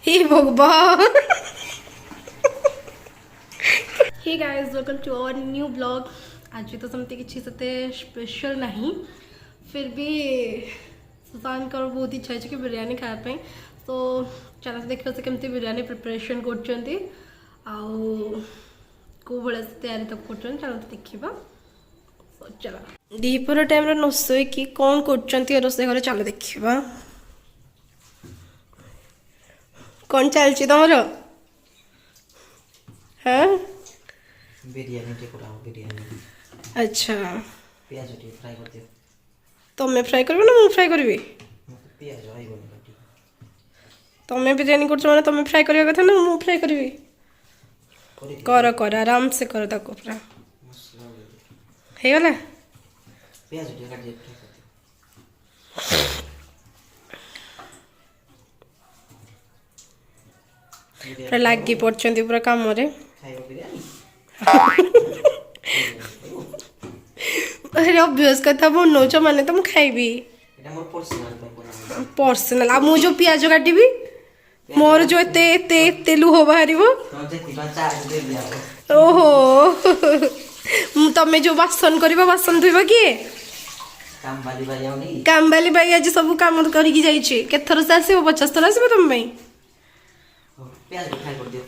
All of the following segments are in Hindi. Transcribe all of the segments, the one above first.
हे भगवान। Hey guys welcome to our new blog. आज तो समझते किसी से स्पेशल नहीं, फिर भी सुशांत का बहुत इच्छा है कि बिरयानी खायापी। तो चल देखिए से केमती बिरयानी प्रिपरेशन कर कौ भाया तैयारी तक कर चल देखा। चल दीपर टाइम न शोक कौन कर रोसे घर चल देखा कौन चलती तुम। हाँ बिरयानी बिरयानी अच्छा प्याज फ्राई कर दियो। तुम्हें फ्राई कर ना मुझे फ्राई करी प्याज आइबनी तुम्हें बिरयानी कर माने तुम्हें फ्राई करवा कथा ना मुझे फ्राई करी कर कर आराम से कर ताको पूरा हे गला प्याज काट दियो फ्राई कर दियो। पूरा लागी पड़छंती पूरा काम रे खाइबो बिरयानी अरे ऑब्वियस कथा बनौछ माने तुम खाइबी एटा मोर पर्सनल पर्सनल आ मु जो प्याज काटिबी मोर जो एते एते एते लुह बाहरिबो तो जेतिबा चार्ज दे दिया। ओहो तमे जो बासन करबा बासन धोइबा किए काम वाली भाई आउनी काम वाली बाई आज सब काम करिकी जाइछे केथर से आसीबो 50 थर आसीबो तुम भाई प्याज फ्राई कर दियो।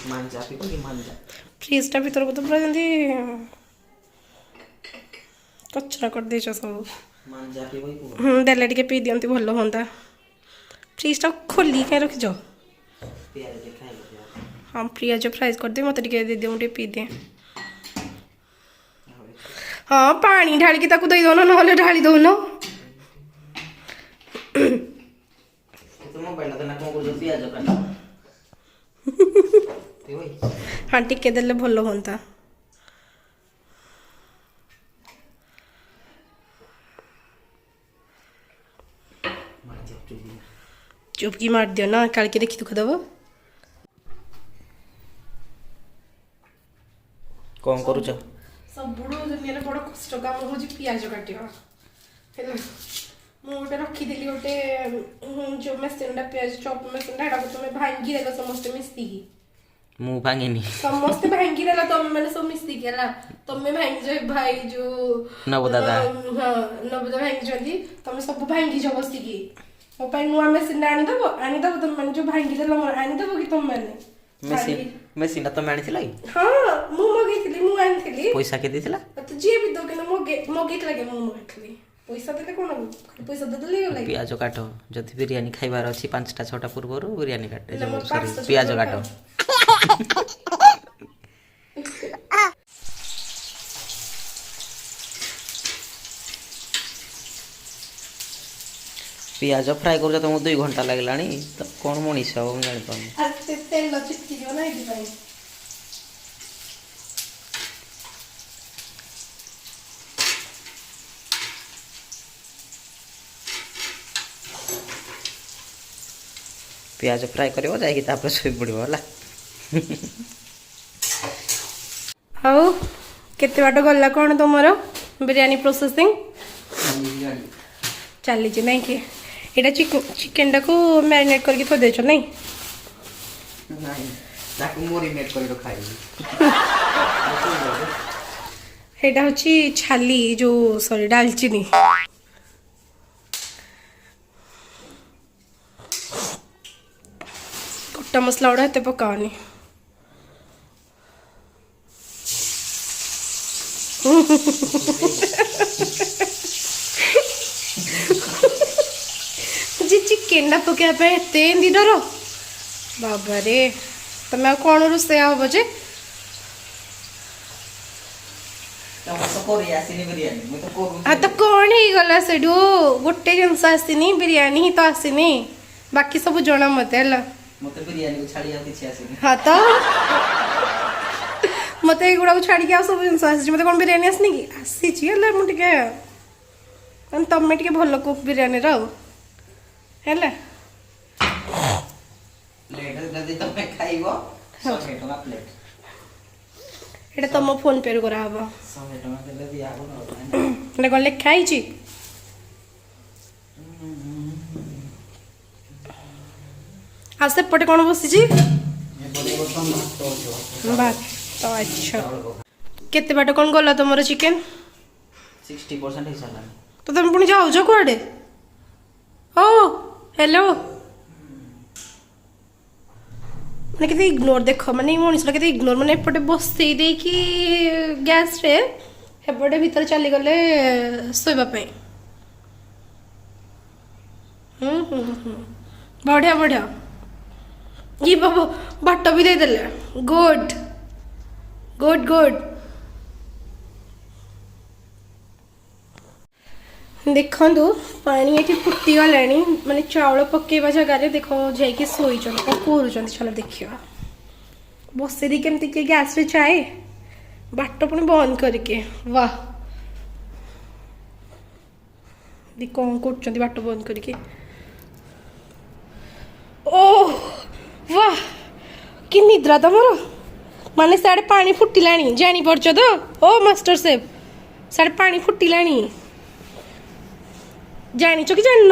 मांजा पिको कि मांजा फ्रिज टा भीतर को तो पूरा जल्दी कचरा कर देछ सब मांजा पिबो को देले टिके पी दियंती भलो होंता। फ्रिज टा खोली के रख जो प्याज फ्राई कर दियो। हाँ प्याज फ्राई कर दे मत टिके दे दे मुझे पी दे। हाँ पानी ढाल के ताकू दे दो ना नहले ढाली दो ना तो मोबाइल तो ना को कर प्याज काट ते होई हाँ टिके देले भलो होंता। चुपकी मार दियो ना काल के देखी दुख दबो कौन करूछ सब दुनिया बड़ कष्ट काम हो पियाज काटिया मुझे रखीदी गोटे जो मेसीन पियाज चॉप मेसीन तुम भांगी देल समस्त मिसिकी मु भांगिनी समस्त भांगी देला तुम मैंने सब मिसिकी है तुम भांगी भाई जो नव दादा हाँ नवदा भांगी तुम सब भांगी जो बसिकी मो पाई नुआ मेसीन आनीदेव तुम मैंने जो भांगी देल आनीदेव कि तुम मैंने मेसीन तो मैं आनी हाँ मु मगेइथिली मु आनीथिली पैसा के देथिला तो जे भी दो के मगेइथिला के मु मगेइथिली पैसा देले कोन पैसा देले गला प्याज काट जदि बिरयानी खाइबार अछि 5टा 6टा पूर्व बिरयानी काटे ना, मोर 5 टा प्याज छोटा काट प्याज फ्राई कर तुमको 2 घंटा लगलानी तो कौन मनीष हम जान पानी आते तेल चिपकी जो ना इदी भाई प्याज फ्राई करियो जाई तापर सोई पड़िबो होला। हाउ केते बाट गल्ला कोन तुमरो बिरयानी प्रोसेसिंग चली छी नहीं कि एटा चिकन टा को मैरिनेट करके थो देछो नहीं नहीं ताकू मोरिनेट करियो खाइबी एटा होची छाली जो सॉरी दालचीनी गोटा मसला उड़ा ते पकावनी जी चिकेन टा पकाया पे एते एंदी डर बाबा रे तमे कौन रोसे हबो जे तो कोरी आसीनी बिरयानी मैं तो करू आ तो कौन ही गला सेडू गोटे जिनस आसीनी बिरयानी ही तो आसीनी बाकी सब जना मते हला मते बिरयानी को छाड़ी आ किछि आसीनी। हाँ तो मते एगुड़ा को छाड़ी के सब जिनस आसी मते कौन बिरयानी आसनी की आसी छी हला मु टिके तमे टिके भलो कुक बिरयानी राव हला प्लेट जदी तमे खाइबो 100 टका प्लेट एटा तुम फोन पे करा हबो 100 टका देले दिया हो ना ने कोन लेखा आइची आ सेपटे कौन बसी भात तो अच्छा केते बाट कौन गला तुम चिकेन 60% ही साला तो तुम पुणी जाओ कुआडे ओ हेलो मैंने केते इग्नोर देख माने मनीषा केते इग्नोर माने एपटे बसई दे कि गैस रे हेपटे भीतर चली गले सोइबा पे बढ़िया बढ़िया ये बाबा बाट भी दे देले गुड गुड गुड देखो पानी ये फुटी गला माने चाउल पकेवा जगह देखो जाकि शोई कौन कर चलो देखा बसई दी केमती किए गैस रे चाहे बाट पुणी बंद करके वाह दी कौन कर बाट बंद करके ओह वाह कि निद्रा तुमर माने साढ़े पानी फुटिला जानी पड़छ तो ओ मास्टर सेफ साढ़े पानी फुटिला जानी कि जान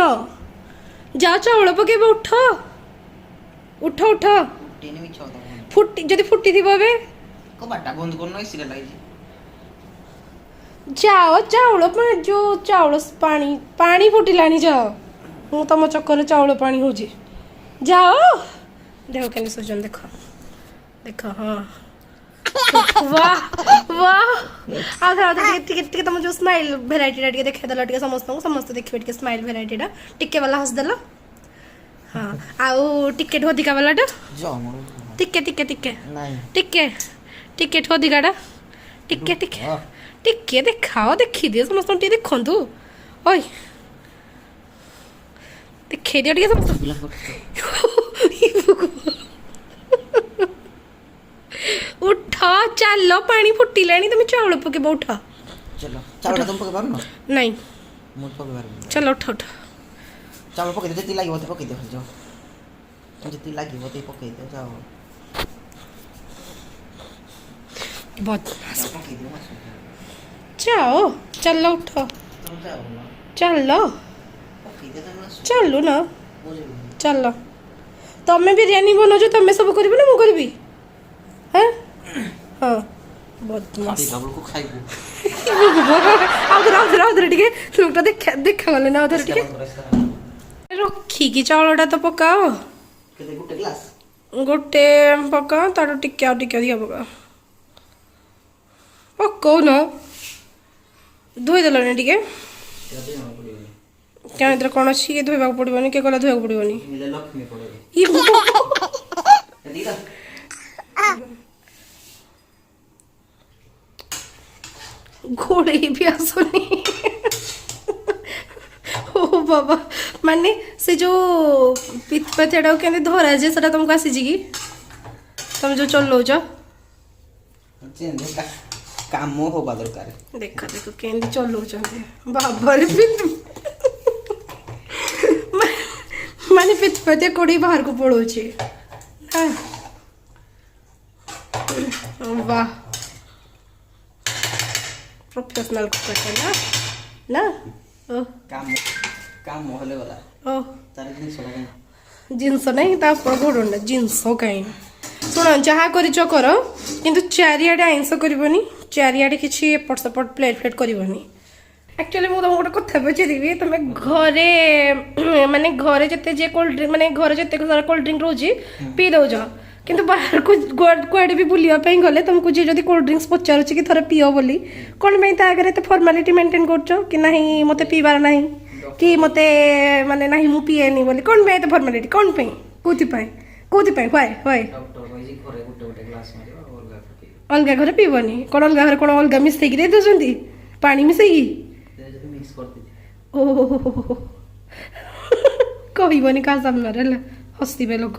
जाओ चाउल पकेब उठ उठ उठ फुटी जदि फुटी थी बे को बाटा बंद करनो इसिले लागी जाओ चाउल जो चाउल पानी पानी फुटिलानी जाओ मु तुम चक्कर चाउल पानी हो जाओ देखो कैसे सोचन देखो देखो हाँ वाह वाह आधा टिके तुम जो स्माइल भेराइटी टिके देखै दल टिके समस्त देखिबे टिके स्माइल भेराइटी टा टिके वाला हस दल हाँ आउ टिकेट अधिका वाला टा टिके टिके टिके नहीं टिके टिकेट अधिकाटा टिके टिके टिके देखाओ देखी दियो समस्त टिके देखंतु ओय देखै दियो टिके समस्त उठ चलो पानी फुटिला तुम चाउल पकेब उठ चलो चाउल तुम पके पारनो नहीं मु पके पारनो चलो उठ उठ चाउल पके जति लागिबो ते पके दे जाओ जति लागिबो ते पके दे जाओ बहुत पके दे मत जाओ चलो उठ तुम जाओ ना चलो पके दे तुम चलो ना चलो तमें बिरयानी बनाओ तमें सब कर ना मुझे करी हाँ हाँ बहुत मस्त डबल को खाइबो आउधर टिके लोकटा देखा गले ना उधर टिके रखी की चाउलटा तो पकाओ केते गुटे ग्लास गोटे पकाओ तार टिके आ टिके दिया पकाओ पकाओ ना धोई देल टिके क्या इधर कौन अच्छी के धोइबा पड़बनी के गला धोइबा पड़बनी मिले लक्ष्मी पड़े दीदा घोड़े भी आसुनी ओ बाबा माने से जो पितपतियाटा के धरा जे सेटा तुमको आसी कि तुम जो चलौच काम होबा दरकार देखा देखो केंदी चलौच बाबा रे माने पितपतिया कोड़ी बाहर को पड़ोचे वाह प्रोफेशनल कुकर ना ना ओ काम काम होले वाला ओ तारे दिन सोला जिनस नहीं ता घोड़ना जिनस कहीं शुण जहाँ कर किंतु चारिआडे आइंस करनी चारिआडे किसी एपट सेपट प्लेट फ्लेट करनी एक्चुअली मुझे तुमको गोटे कथा पचारि तुम घरे माने घरे जिते जे कोल्ड ड्रिंक माने घरे जिते सारा कोल्ड ड्रिंक रोज पी दौच किंतु बाहर को कुआडे भी बुलापी गले तुमको जी जब कोल्ड ड्रिंक्स पचार कि थोड़े पिओ बोली कौन पे आगे तो फर्मालीटी मेंटेन कर नहीं मत पीबार ना कि मत माने नहीं मु पीएनी बोली कौन पे फर्मालीटी कौन पे कौन व्हाय व्हाय अलग घर पीबनी कौन अलग घर कौन अलग मिसेक दे दौरान पानी मिसेक ओह कहबनी क्या सामने हसवे लोक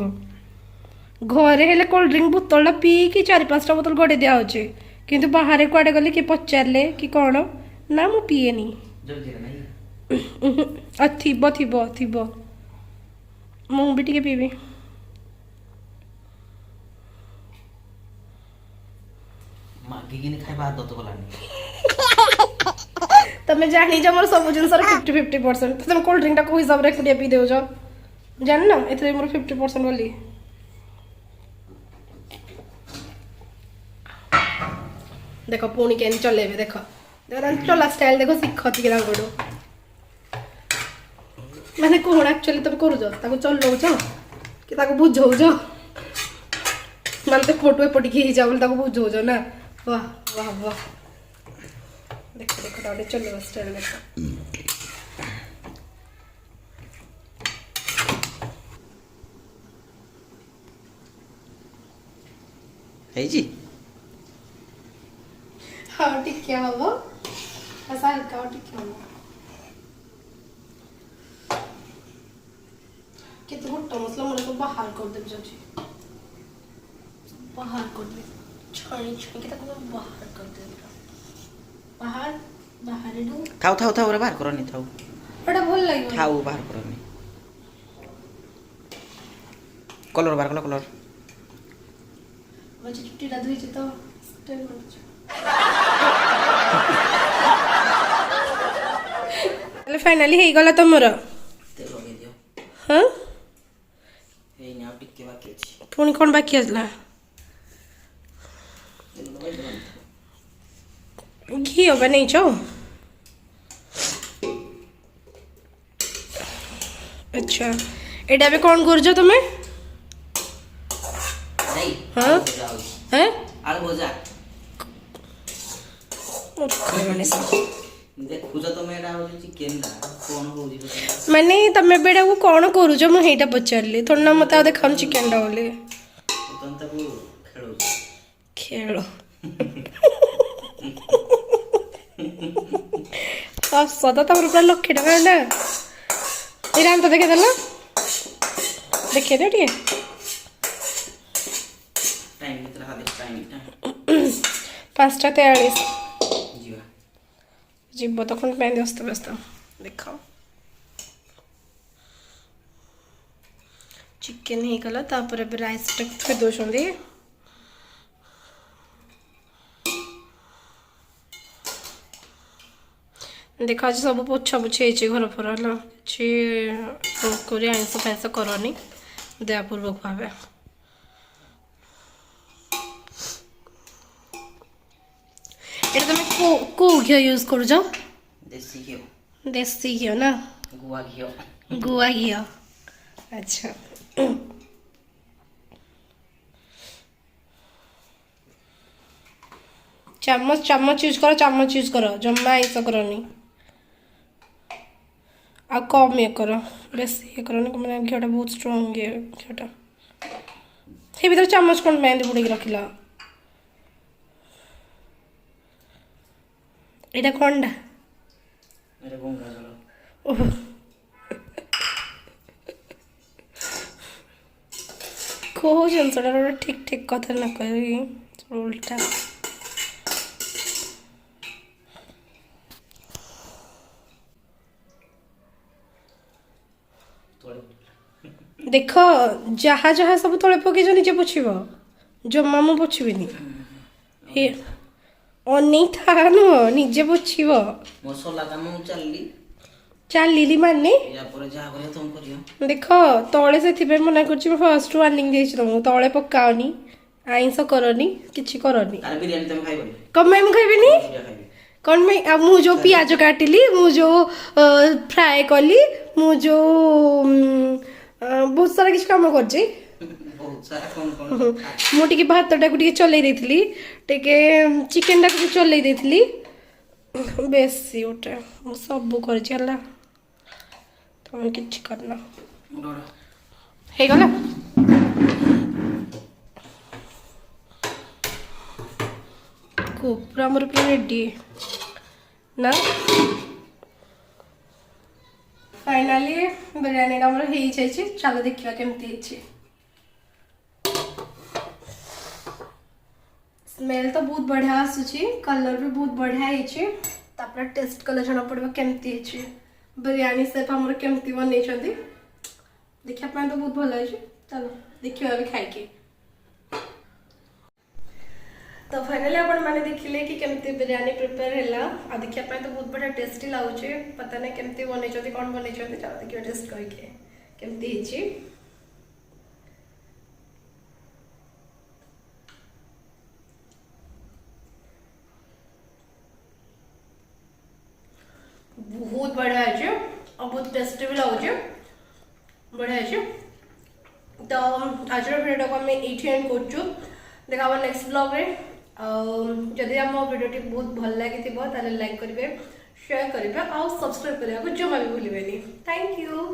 घरे हेले कोल्ड ड्रिंक बोतल पी कि 4-5टा बोतल गड़े दिहे किंतु बाहर कुआडे गले कि पचारे कि कौन ना मु पीएनी थीब थीब थीब मु भी टिके पीबी तमें जानी मोर सब जिन 50-50% तुम कोल्ड ड्रिंक टा को हिसाब रे कुटिया पी देउछ जान ना ये मोर 50% वाली देखो पुणी के चलेबे देख देख चला स्टाइल देखो शिख टिके माने कौन एक्चुअली तुम कर चलौच कि बुझौच माने तो फोटो एपटिक ही जा बुझौच ना वाह वाह वाह देख देख ताटे चलो स्टाइल देख है जी हाँ ठीक क्या हो ऐसा हल्का ठीक क्या हो कितने मोटा मसला मैंने को बाहर कर दे जाची बाहर कर दे छानी छानी के तक बाहर कर दे बाहर बाहर दो थाउ थाउ थाउ रे बाहर करनी थाउ बड़ा भल लागियो थाउ बाहर करनी कलर बाहर कलर बच्चे छुट्टी ला धोई तो स्टाइल बन चलो फाइनली हे गला तमरो तेल लगे दियो हां ए ना टिके बाकी अछि पुणी कोन बाकी आसला तेल लगे दो घी होगा नहीं छो अच्छा एटा पे कौन करजो तुम्हें नहीं हाँ हैं आलू भजा देखुज तुम एटा हो चिकन दा कोन होजी माने तमे बेडा को कौन करूजो मैं हेटा पचारली थोड़ा ना मत आदे खान चिकन डा बोले तुम तक खेलो खेलो सदा तमर पूरा लक्ष्य टका ना इराम तो देखे देला देखे दे टिके टाइम कितना हाथ टाइम 5:43 जीवा जीव तो कौन पहन व्यस्त व्यस्त देखो चिकन ही गला तापर राइस टेक थोड़ी दोछंदी देखा आज सब पोछा पोछे घर फर है कि आइंस फैंस करनी दयापूर्वक भाव ये तुम को घी यूज कर देसी घी ना गुआ घी अच्छा चम्मच चम्मच यूज करो जम्मा आइंस करनी आ कम ये करो बेस ये करो ना मैंने घीटा बहुत स्ट्रॉन्ग है घीटा ये भीतर चम्मच कौन मेहंदी बुड़ी रखिला एटा कोनडा मेरे गंगा जल को जिनसटा ठीक ठीक कथा न कही उल्टा देख जहा जहा सब तले पकई निजे पोछब जमा मु पोछबिनी हे अनेक था नुह निजे पोछब मसला काम चलली चलिली माने या पर जा करे तुम करियो देख तले से मना कर फर्स्ट वार्निंग देछि तुमको तले पकाओनी आइंस करनी किछि करनी अरे बिरयानी तुम खाइबो कम मैं खाइबिनी खाइबी कौन मैं अब मु जो प्याज काटिली मु जो फ्राए कली मु जो बहुत सारा किसी काम कर बहुत सारा कौन कौन मुझे भात टाक चल चिकेन टाक चल बेसी गोटे सब कर तुम कि करना हो गला पूरा मोर पूरा रेडी ना फाइनाली बिरयानी हमर हो जाए चलो देखा केमती स्मेल तो बहुत बढ़िया आसूची कलर भी बहुत बढ़िया है टेस्ट कले जना पड़ा केमती बिरयानी सेप हमर केमती बन देखा तो बहुत भल है चलो देखिए खाई तो फाइनली आपण मैंने देखिले कि केमती बिरयानी प्रिपेयर हैला आ देखिया तो बहुत बढ़िया टेस्टी लागुचे पता नहीं केमती बनै कौन बनै चलो देखिए टेस्ट करके केमती ହେଇଛି बहुत बढ़िया है और बहुत टेस्टी भी लगे बढ़िया है तो आज भिडियो को आम ये एंड कर देखा नेक्स्ट ब्लॉग रे जदि आम भिडियोटी बहुत भल लगी लाइक करेंगे शेयर करेंगे और सब्सक्राइब करने को जमा भी भूलें थैंक यू।